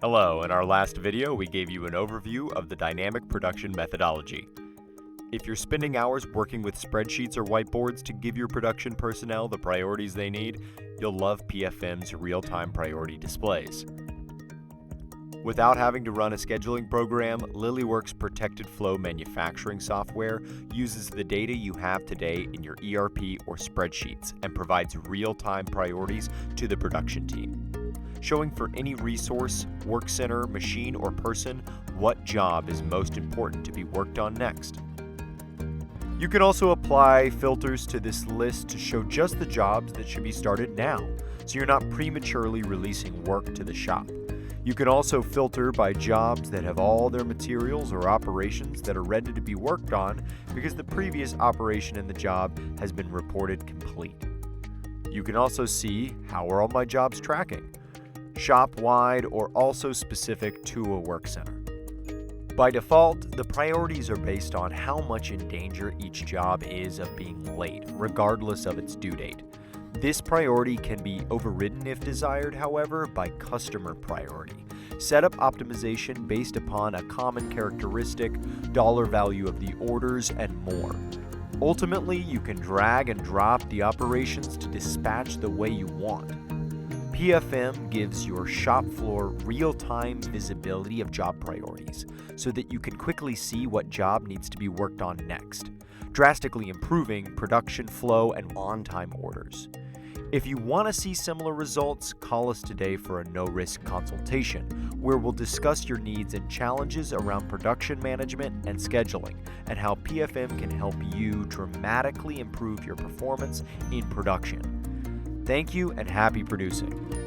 Hello, in our last video we gave you an overview of the dynamic production methodology. If you're spending hours working with spreadsheets or whiteboards to give your production personnel the priorities they need, you'll love PFM's real-time priority displays. Without having to run a scheduling program, LillyWorks Protected Flow manufacturing software uses the data you have today in your ERP or spreadsheets and provides real-time priorities to the production team, showing for any resource, work center, machine, or person what job is most important to be worked on next. You can also apply filters to this list to show just the jobs that should be started now, so you're not prematurely releasing work to the shop. You can also filter by jobs that have all their materials or operations that are ready to be worked on because the previous operation in the job has been reported complete. You can also see how are all my jobs tracking, shop-wide or also specific to a work center. By default, the priorities are based on how much in danger each job is of being late, regardless of its due date. This priority can be overridden if desired, however, by customer priority. Setup optimization based upon a common characteristic, dollar value of the orders, and more. Ultimately, you can drag and drop the operations to dispatch the way you want. PFM gives your shop floor real-time visibility of job priorities so that you can quickly see what job needs to be worked on next, drastically improving production flow and on-time orders. If you want to see similar results, call us today for a no-risk consultation where we'll discuss your needs and challenges around production management and scheduling and how PFM can help you dramatically improve your performance in production. Thank you and happy producing.